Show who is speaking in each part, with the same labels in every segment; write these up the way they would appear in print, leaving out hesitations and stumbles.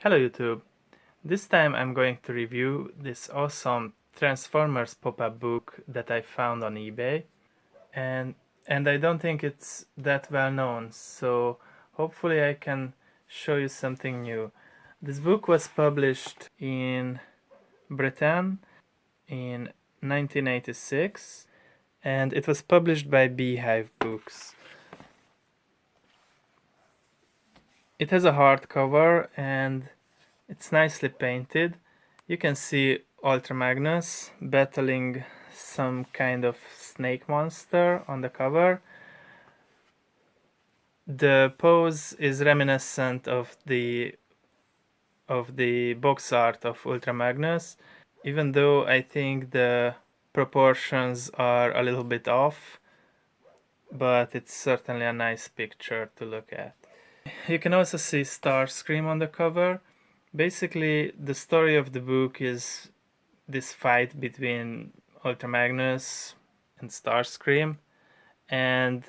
Speaker 1: Hello YouTube! This time I'm going to review this awesome Transformers pop-up book that I found on eBay, and I don't think it's that well known, so hopefully I can show you something new. This book was published in Britain in 1986 and it was published by Beehive Books. It has a hardcover and it's nicely painted. You can see Ultra Magnus battling some kind of snake monster on the cover. The pose is reminiscent of the box art of Ultra Magnus, even though I think the proportions are a little bit off, but it's certainly a nice picture to look at. You can also see Starscream on the cover. Basically, the story of the book is this fight between Ultra Magnus and Starscream, and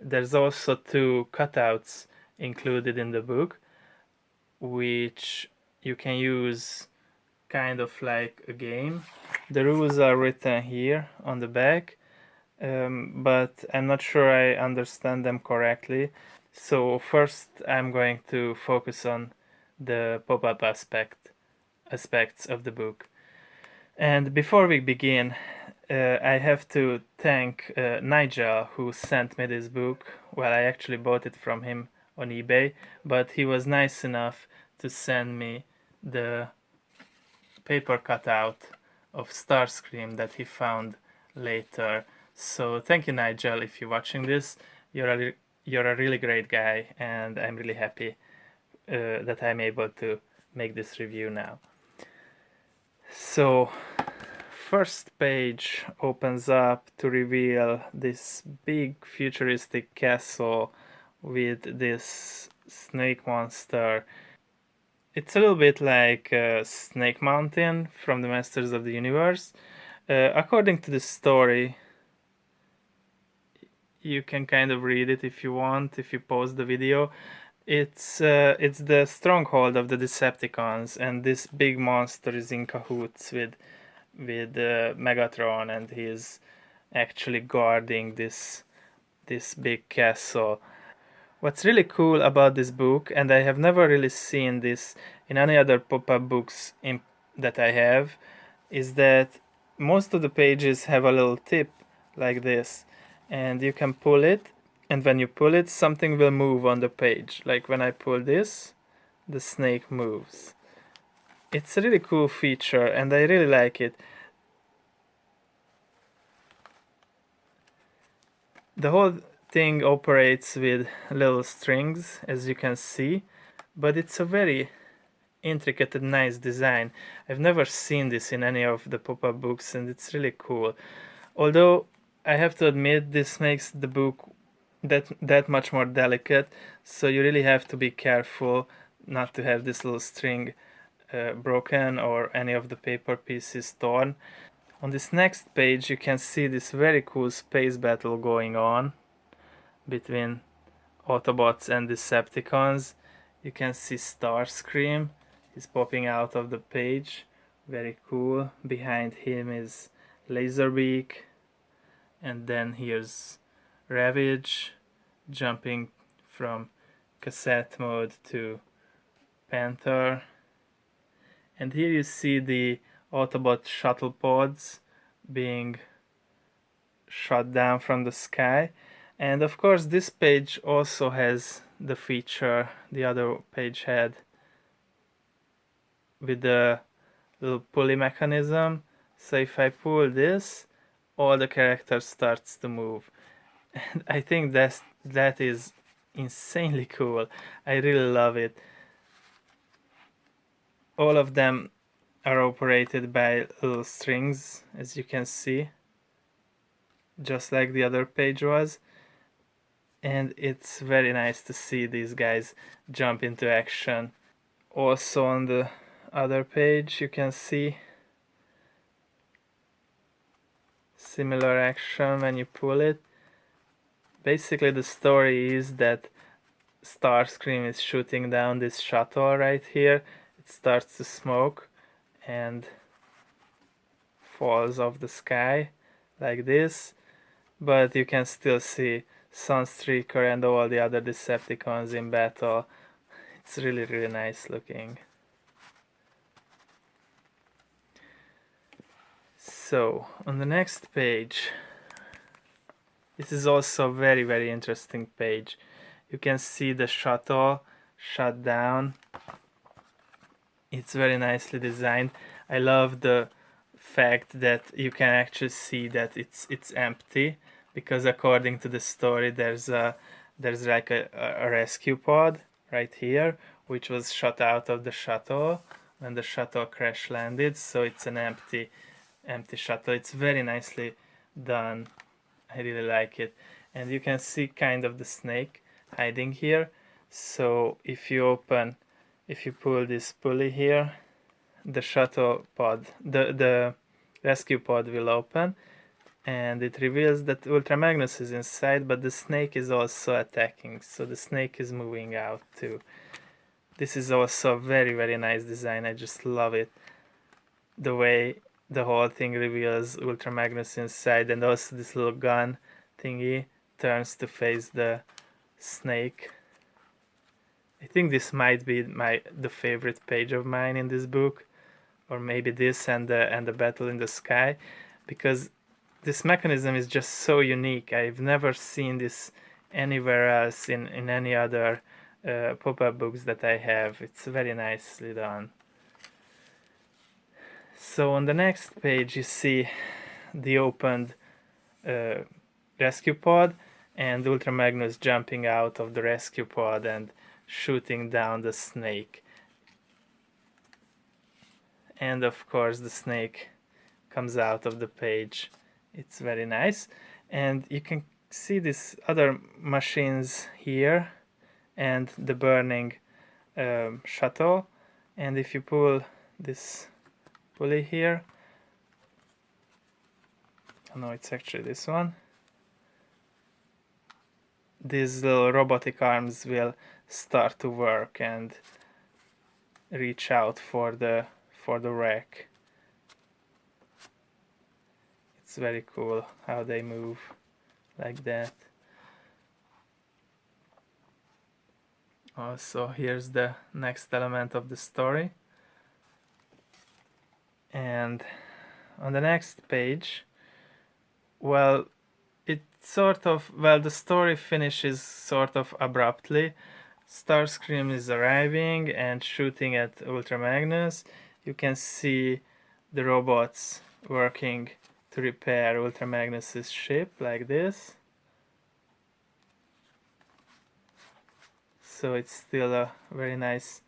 Speaker 1: there's also two cutouts included in the book, which you can use kind of like a game. The rules are written here on the back, but I'm not sure I understand them correctly. So first I'm going to focus on the pop-up aspects of the book. And before we begin, I have to thank Nigel, who sent me this book. Well, I actually bought it from him on eBay, but he was nice enough to send me the paper cutout of Starscream that he found later. So thank you, Nigel, if you're watching this. You're a really great guy, and I'm really happy that I'm able to make this review now. So, first page opens up to reveal this big futuristic castle with this snake monster. It's a little bit like Snake Mountain from the Masters of the Universe. According to the story, you can kind of read it if you want, if you pause the video. It's the stronghold of the Decepticons, and this big monster is in cahoots with Megatron, and he's actually guarding this big castle. What's really cool about this book, and I have never really seen this in any other pop-up books that I have, is that most of the pages have a little tip like this, and you can pull it, and when you pull it, something will move on the page. Like when I pull this, the snake moves. It's a really cool feature, and I really like it. The whole thing operates with little strings, as you can see, but it's a very intricate and nice design. I've never seen this in any of the pop-up books, and it's really cool. Although I have to admit, this makes the book that much more delicate, so you really have to be careful not to have this little string broken or any of the paper pieces torn. On this next page you can see this very cool space battle going on between Autobots and Decepticons. You can see Starscream, he's popping out of the page, very cool. Behind him is Laserbeak, and then here's Ravage jumping from cassette mode to Panther. And here you see the Autobot shuttle pods being shot down from the sky. And of course this page also has the feature the other page had with the little pulley mechanism. So if I pull this, all the characters starts to move. And I think that is insanely cool. I really love it. All of them are operated by little strings, as you can see, just like the other page was. And it's very nice to see these guys jump into action. Also on the other page you can see similar action when you pull it. Basically the story is that Starscream is shooting down this shuttle right here. starts to smoke and falls off the sky like this, but you can still see Sunstreaker and all the other Decepticons in battle. It's really, really nice looking. So on the next page, this is also a very, very interesting page. You can see the shuttle shut down. It's very nicely designed. I love the fact that you can actually see that it's empty, because according to the story there's like a rescue pod right here which was shot out of the shuttle when the shuttle crash landed, so it's an empty shuttle. It's very nicely done. I really like it. And you can see kind of the snake hiding here. So if you pull this pulley here, the shuttle pod, the rescue pod will open, and it reveals that Ultra Magnus is inside, but the snake is also attacking, so the snake is moving out too. This is also a very, very nice design. I just love it. The way the whole thing reveals Ultra Magnus inside, and also this little gun thingy turns to face the snake. I think this might be the favorite page of mine in this book, or maybe this and the battle in the sky, because this mechanism is just so unique. I've never seen this anywhere else in any other Popup books that I have. It's very nicely done. So on the next page you see the opened rescue pod and Ultra Magnus jumping out of the rescue pod and shooting down the snake. And of course the snake comes out of the page. It's very nice. And you can see these other machines here and the burning shuttle. And if you pull this pulley here, oh no, it's actually this one, these little robotic arms will start to work and reach out for the wreck. It's very cool how they move like that. Also, here's the next element of the story. And on the next page, well, the story finishes sort of abruptly. Starscream is arriving and shooting at Ultra Magnus. You can see the robots working to repair Ultra Magnus's ship like this. So it's still a very nice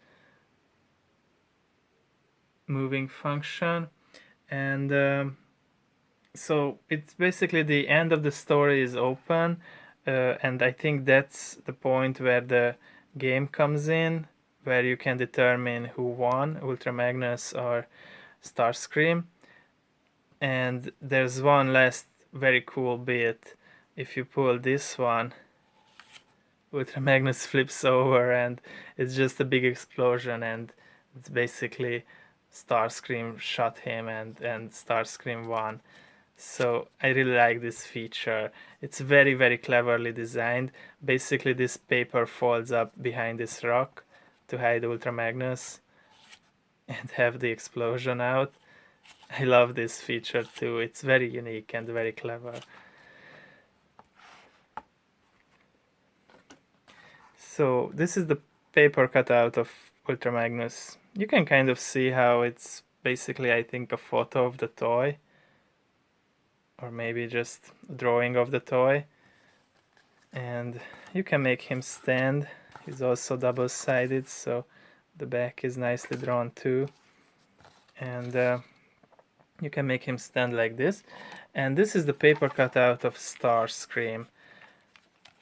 Speaker 1: moving function. And so it's basically the end of the story is open, and I think that's the point where the game comes in, where you can determine who won, Ultra Magnus or Starscream. And there's one last very cool bit. If you pull this one, Ultra Magnus flips over and it's just a big explosion, and it's basically Starscream shot him and Starscream won. So I really like this feature. It's very, very cleverly designed. Basically this paper folds up behind this rock to hide Ultra Magnus and have the explosion out. I love this feature too. It's very unique and very clever. So this is the paper cutout of Ultra Magnus. You can kind of see how it's basically, I think, a photo of the toy, or maybe just a drawing of the toy. And you can make him stand. He's also double-sided, so the back is nicely drawn too. And you can make him stand like this. And this is the paper cutout of Starscream.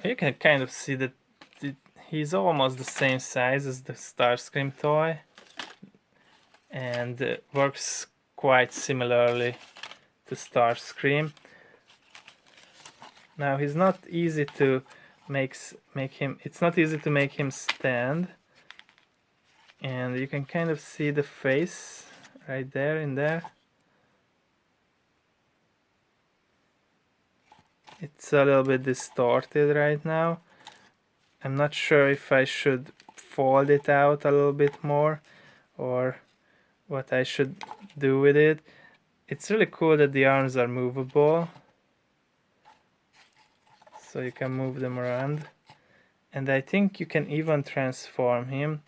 Speaker 1: You can kind of see that he's almost the same size as the Starscream toy, and works quite similarly to Starscream. Now he's not easy to make him. It's not easy to make him stand, and you can kind of see the face right there in there. It's a little bit distorted right now. I'm not sure if I should fold it out a little bit more or what I should do with it. It's really cool that the arms are movable, so you can move them around. And I think you can even transform him,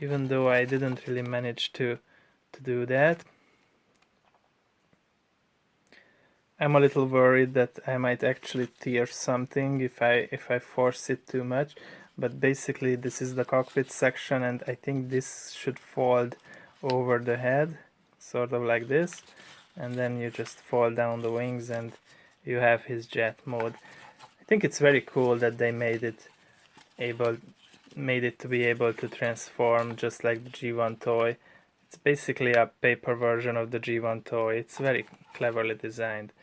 Speaker 1: even though I didn't really manage to do that. I'm a little worried that I might actually tear something if I force it too much, but basically this is the cockpit section, and I think this should fold over the head, sort of like this, and then you just fold down the wings and you have his jet mode. I think it's very cool that they made it to be able to transform just like the G1 toy. It's basically a paper version of the G1 toy. It's very cleverly designed.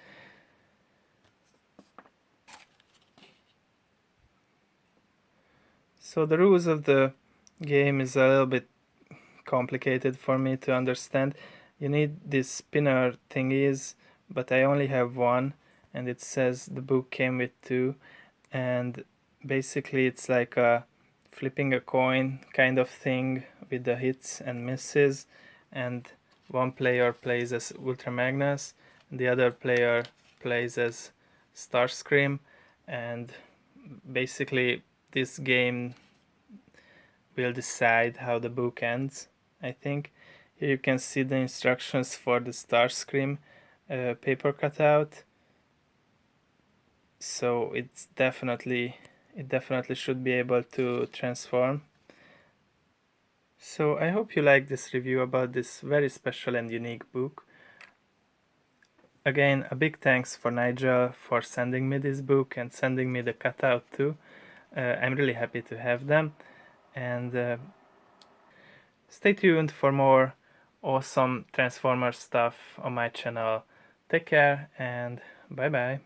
Speaker 1: So the rules of the game is a little bit complicated for me to understand. You need these spinner thingies, but I only have one, and it says the book came with two, and basically it's like a flipping a coin kind of thing with the hits and misses, and one player plays as Ultra Magnus, the other player plays as Starscream, and basically this game will decide how the book ends, I think. Here you can see the instructions for the Starscream paper cutout. So it definitely should be able to transform. So I hope you like this review about this very special and unique book. Again, a big thanks for Nigel for sending me this book and sending me the cutout too. I'm really happy to have them, and stay tuned for more awesome Transformer stuff on my channel. Take care and bye bye.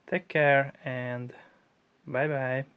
Speaker 1: Take care and bye bye.